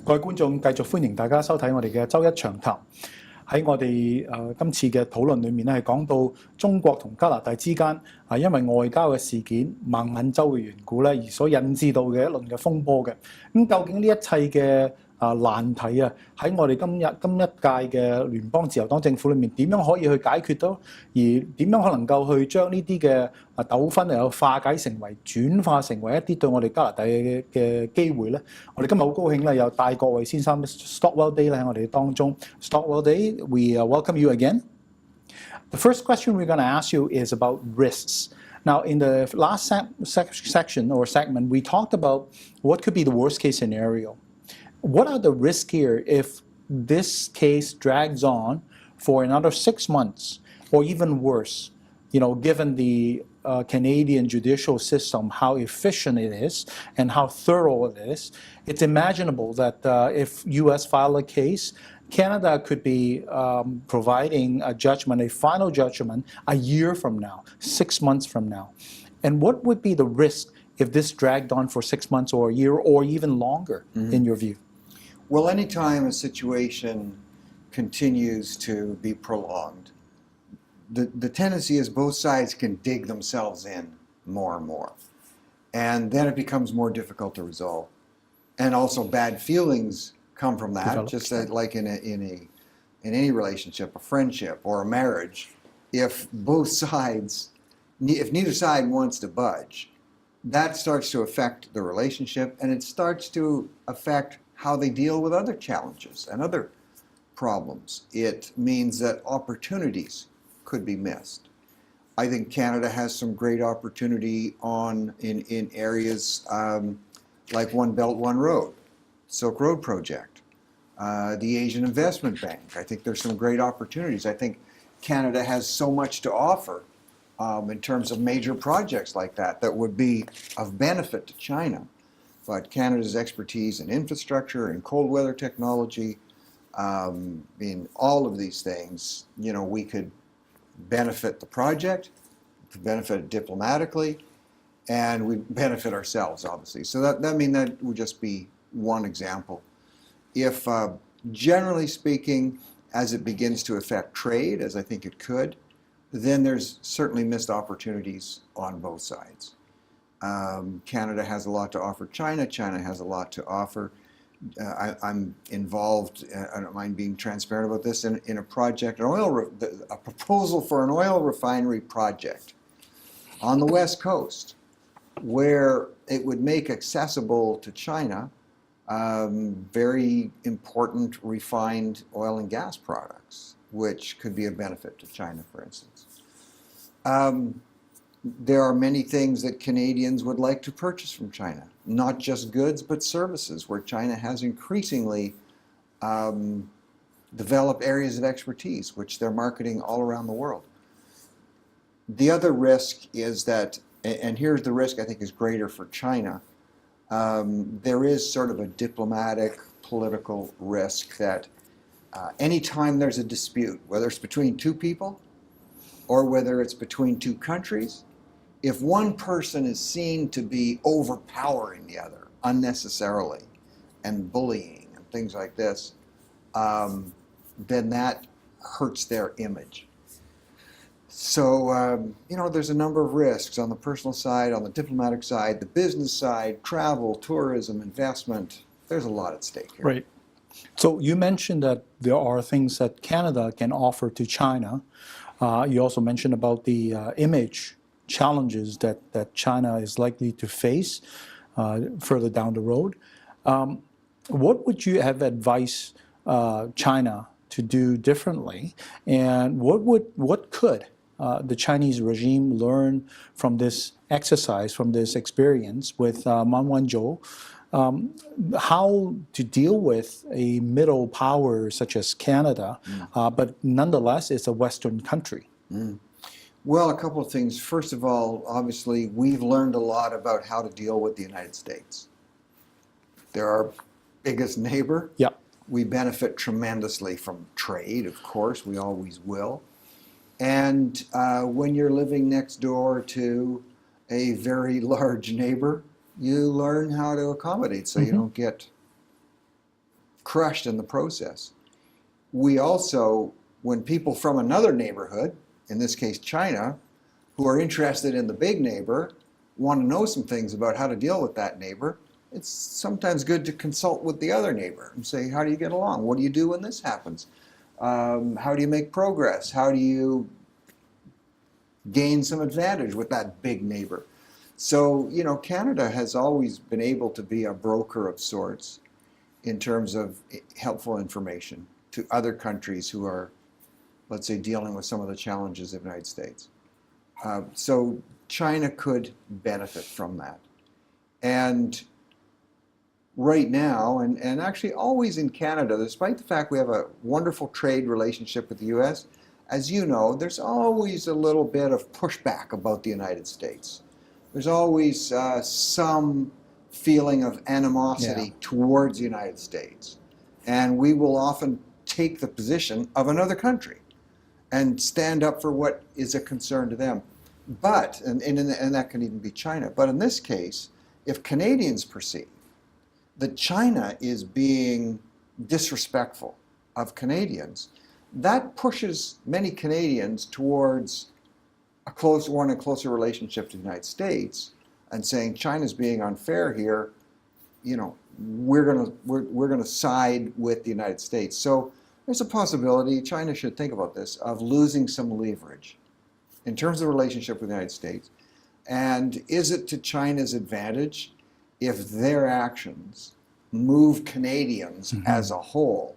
各位觀眾，繼續歡迎大家收睇我哋嘅週一長談。喺我哋今次嘅討論裏面咧，係講到中國同加拿大之間因為外交嘅事件孟晚舟嘅緣故咧，而所引致到嘅一輪嘅風波嘅。咁究竟呢一切嘅難題喺我哋今一屆嘅聯邦自由黨政府裏面點樣可以去解決到，而點樣可能夠去將呢啲嘅糾紛又化解成為轉化成為一啲對我哋加拿大嘅機會咧？我哋今日好高興咧，有戴國偉先生 Stockwell Day 咧喺我哋當中。Stockwell Day, we welcome you again. The first question we're going to ask you is about risks. Now, in the last section or segment, we talked about what could be the worst case scenario. What are the risks here if this case drags on for another 6 months or even worse? You know, given the Canadian judicial system, how efficient it is and how thorough it is, it's imaginable that if U.S. file a case, Canada could be providing a judgment, a final judgment, a year from now, 6 months from now. And what would be the risk if this dragged on for 6 months or a year or even longer, in your view? Well, anytime a situation continues to be prolonged, the tendency is both sides can dig themselves in more and more. And then it becomes more difficult to resolve. And also bad feelings come from that, just like in any relationship, a friendship or a marriage. If both sides, if neither side wants to budge, that starts to affect the relationship, and it starts to affect how they deal with other challenges and other problems. It means that opportunities could be missed. I think Canada has some great opportunity in areas like One Belt, One Road, Silk Road Project, the Asian Investment Bank. I think there's some great opportunities. I think Canada has so much to offer in terms of major projects like that would be of benefit to China. But Canada's expertise in infrastructure and cold weather technology, in all of these things, you know, we could benefit the project, benefit it diplomatically, and we benefit ourselves, obviously. So that would just be one example. If, generally speaking, as it begins to affect trade, as I think it could, then there's certainly missed opportunities on both sides. Canada has a lot to offer China. China has a lot to offer. I'm involved, I don't mind being transparent about this, in a project, a proposal for an oil refinery project on the West Coast, where it would make accessible to China very important refined oil and gas products, which could be a benefit to China, for instance. There are many things that Canadians would like to purchase from China, not just goods, but services, where China has increasingly developed areas of expertise, which they're marketing all around the world. The other risk is that, and here's the risk I think is greater for China, there is sort of a diplomatic, political risk that anytime there's a dispute, whether it's between two people or whether it's between two countries, if one person is seen to be overpowering the other unnecessarily and bullying and things like this, then that hurts their image. So, you know, there's a number of risks on the personal side, on the diplomatic side, the business side, travel, tourism, investment. There's a lot at stake here. Right. So you mentioned that there are things that Canada can offer to China. You also mentioned about the image challenges that China is likely to face further down the road. What would you have advised China to do differently, and what could the Chinese regime learn from this exercise, from this experience with Meng Wanzhou? How to deal with a middle power such as Canada, but nonetheless it's a Western country? Well, a couple of things. First of all, obviously, we've learned a lot about how to deal with the United States. They're our biggest neighbor. Yep. We benefit tremendously from trade, of course. We always will. And when you're living next door to a very large neighbor, you learn how to accommodate so you don't get crushed in the process. We also, when people from another neighborhood, in this case China, who are interested in the big neighbor, want to know some things about how to deal with that neighbor, it's sometimes good to consult with the other neighbor and say, how do you get along? What do you do when this happens? How do you make progress? How do you gain some advantage with that big neighbor? So, you know, Canada has always been able to be a broker of sorts in terms of helpful information to other countries who are, let's say, dealing with some of the challenges of the United States. So China could benefit from that. And right now, and actually always in Canada, despite the fact we have a wonderful trade relationship with the US, as you know, there's always a little bit of pushback about the United States. There's always some feeling of animosity towards the United States. And we will often take the position of another country and stand up for what is a concern to them. But, and that can even be China, but in this case, if Canadians perceive that China is being disrespectful of Canadians, that pushes many Canadians towards a closer relationship to the United States and saying China's being unfair here, you know, we're gonna side with the United States. So there's a possibility, China should think about this, of losing some leverage in terms of the relationship with the United States. And is it to China's advantage if their actions move Canadians as a whole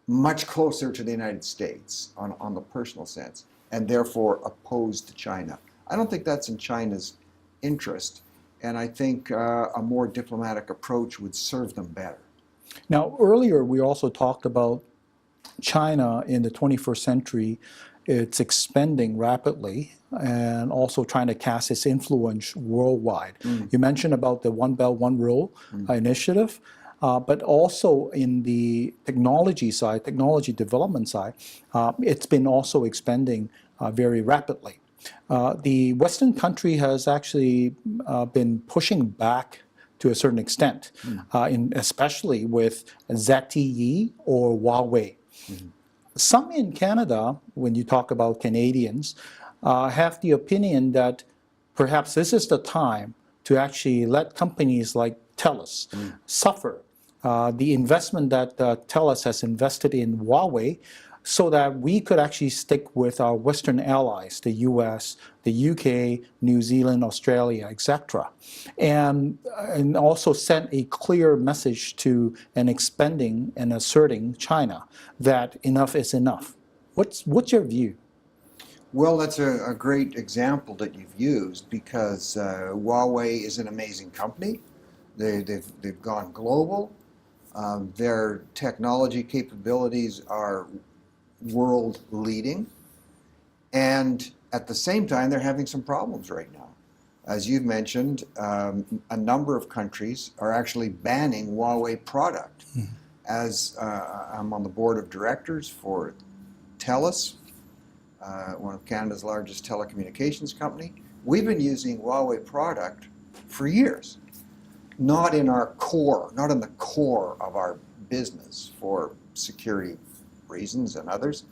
much closer to the United States on the personal sense, and therefore opposed to China? I don't think that's in China's interest, and I think a more diplomatic approach would serve them better. Now, earlier we also talked about China in the 21st century. It's expanding rapidly and also trying to cast its influence worldwide. You mentioned about the One Belt, One Road initiative, but also in the technology side, technology development side, it's been also expanding very rapidly. The Western country has actually been pushing back to a certain extent, especially with ZTE or Huawei. Some in Canada, when you talk about Canadians, have the opinion that perhaps this is the time to actually let companies like TELUS suffer the investment that TELUS has invested in Huawei, so that we could actually stick with our Western allies, the US, the UK, New Zealand, Australia, etc. And also send a clear message to and expanding and asserting China that enough is enough. What's your view? Well, that's a great example that you've used, because Huawei is an amazing company. They've gone global. Their technology capabilities are world leading, and at the same time they're having some problems right now. As you've mentioned, a number of countries are actually banning Huawei product. As I'm on the board of directors for TELUS, one of Canada's largest telecommunications company, we've been using Huawei product for years. Not in the core of our business for security reasons and others,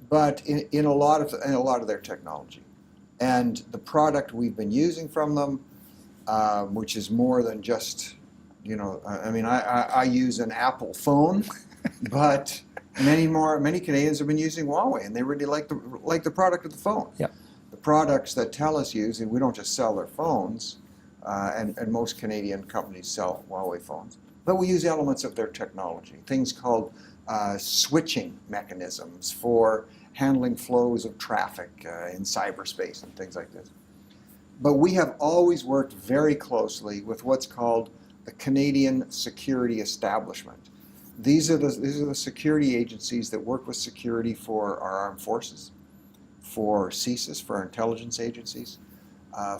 but in a lot of their technology. And the product we've been using from them, which is more than just, you know, I mean, I use an Apple phone, but many Canadians have been using Huawei, and they really like the product of the phone. Yep. The products that TELUS use, and we don't just sell their phones, and most Canadian companies sell Huawei phones, but we use elements of their technology, things called switching mechanisms for handling flows of traffic in cyberspace and things like this. But we have always worked very closely with what's called the Canadian Security Establishment. These are the security agencies that work with security for our armed forces, for CSIS, for our intelligence agencies,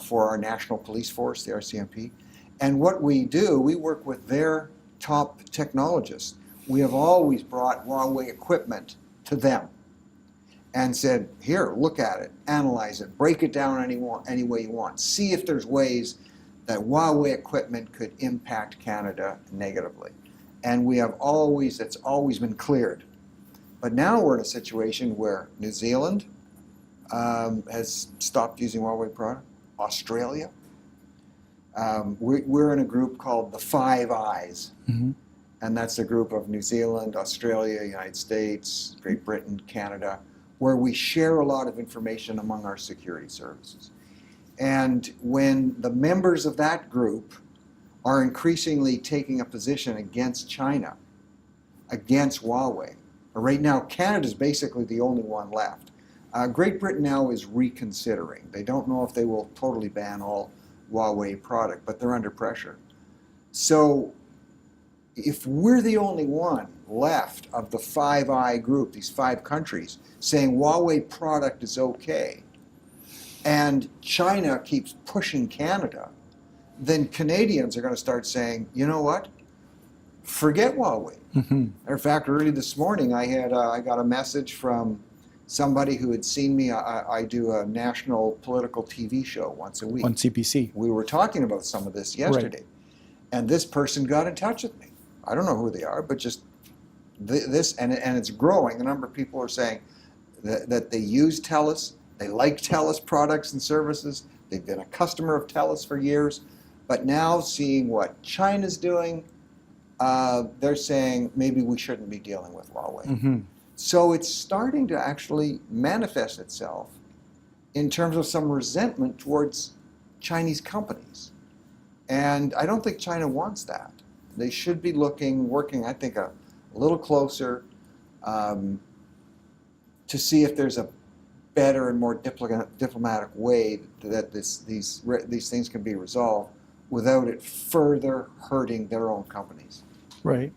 for our National Police Force, the RCMP. And what we do, we work with their top technologists. We have always brought Huawei equipment to them and said, here, look at it, analyze it, break it down any way you want. See if there's ways that Huawei equipment could impact Canada negatively. and it's always been cleared. But now we're in a situation where New Zealand has stopped using Huawei product. Australia. We're in a group called the Five Eyes, and that's a group of New Zealand, Australia, United States, Great Britain, Canada, where we share a lot of information among our security services. And when the members of that group are increasingly taking a position against China, against Huawei, right now Canada's basically the only one left. Great Britain now is reconsidering. They don't know if they will totally ban all Huawei product, but they're under pressure. So if we're the only one left of the Five Eye group, these 5 countries, saying Huawei product is okay, and China keeps pushing Canada, then Canadians are going to start saying, you know what, forget Huawei. Matter of fact, early this morning I got a message from somebody who had seen me. I do a national political TV show once a week. On CBC. We were talking about some of this yesterday. Right. And this person got in touch with me. I don't know who they are, but just this, and it's growing. The number of people are saying that they use TELUS, they like TELUS products and services, they've been a customer of TELUS for years, but now seeing what China's doing, they're saying maybe we shouldn't be dealing with Huawei. So it's starting to actually manifest itself in terms of some resentment towards Chinese companies. And I don't think China wants that. They should be working, I think, a little closer to see if there's a better and more diplomatic way that these things can be resolved without it further hurting their own companies. Right.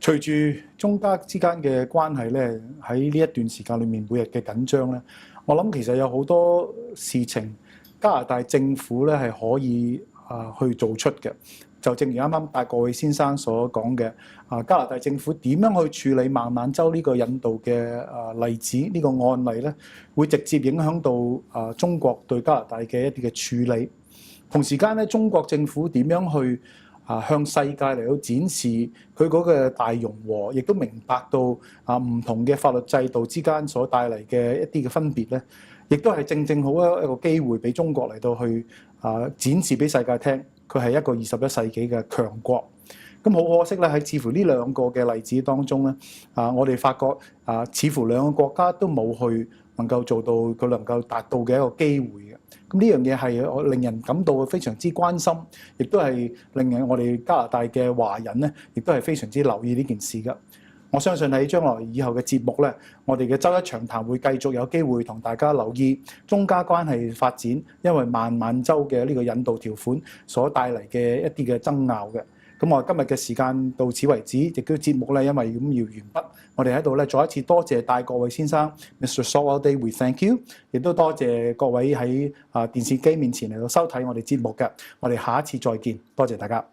隨住中加之間嘅關係咧，喺呢一段時間裏面每日嘅緊張咧，我諗其實有好多事情加拿大政府咧係可以去做出嘅。就正如啱啱戴國偉先生所講嘅，加拿大政府點樣去處理孟晚舟呢個引渡嘅例子呢個案例咧，會直接影響到中國對加拿大嘅一啲嘅處理。同時間咧，中國政府點樣去向世界嚟到展示佢嗰個大融和，亦都明白到唔同嘅法律制度之間所帶嚟嘅一啲嘅分別咧，亦都係正好一個機會俾中國嚟到去展示俾世界聽，佢係一個21世紀嘅強國。咁好可惜咧，喺似乎呢兩個嘅例子當中咧，我哋發覺似乎兩個國家都冇去能夠做到佢能夠達到嘅一個機會嘅。咁呢樣嘢係令人感到非常之關心，亦都係令我哋加拿大嘅華人咧，亦都係非常之留意呢件事㗎。我相信喺將來以後嘅節目咧，我哋嘅周一長談會繼續有機會同大家留意中加關係發展，因為孟晚舟嘅呢個引渡條款所帶嚟嘅一啲嘅爭拗嘅。咁我今日嘅時間到此為止，亦都節目咧因為咁要完畢，我哋喺度咧再一次多謝戴國偉先生 Mr. Stockwell Day we thank you， 亦都多謝各位喺電視機面前嚟到收睇我哋節目嘅，我哋下一次再見，多謝大家。